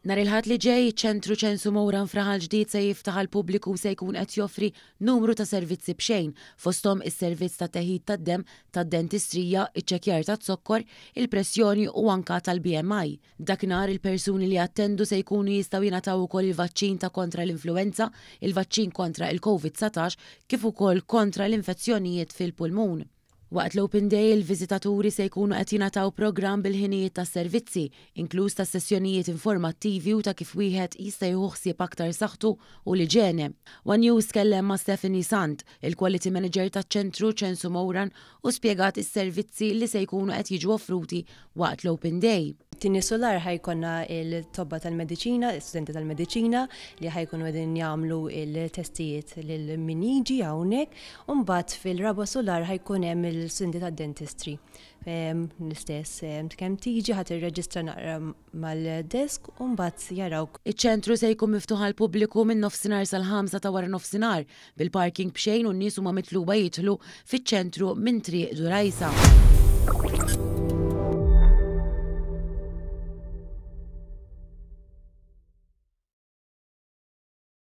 Nar il-ħadd li ġej ċentru ċensu Mowran Fraħal ġdid se jiftaħ għal pubbliku se jkun qed joffri numru ta' servizzi b'xejn fosthom is-servizz ta' teħid tad-demm, tad-dentistrija, iċ-ċekkjar tat-zokkor, il-pressjoni u anka tal-BMI. Dakinhar il-persuni li attendu se jkunu jistgħu jingħataw ukoll il-vaċċin ta' kontra l-influenza, il-vaċċin kontra il-COVID-19 kif ukoll kontra l-infezzjonijiet fil-pulmun. Waqt l-Open Day il-viżitaturi se jkunu qed jingħataw programm bil-ħinijiet tas-servizzi, inkluż ta' sessjonijiet informattivi u ta' kif wieħed jista' jieħu ħsieb aktar saħħtu u l-iġene. One News kellem ma' Stephanie Sant, il-Quality Manager taċ-ċentru ċensu Mowran, u spjegat is-servizzi li se jkunu qed jiġu offruti waqt l-Open Day. Tini solar ħajkonna il-tobba tal-medicina, il-studenti tal-medicina li ħajkunu għedin jagħmlu il-testijiet l-miniġi hawnhekk, u mbagħad fil-raba solar ħajkun hemm il-studenti tad-dentistry. L-istess kemm tiġi ħadd irreġistra naqra mal-desk u mbagħad jarawk. Iċ-ċentru se jkun miftuħ għal pubbliku minn nofsinhar sal-5 ta' wara nofsinhar bil-parking b'xejn u n-nies huma mitluba jidħlu fiċ-ċentru minn triq Durajsa.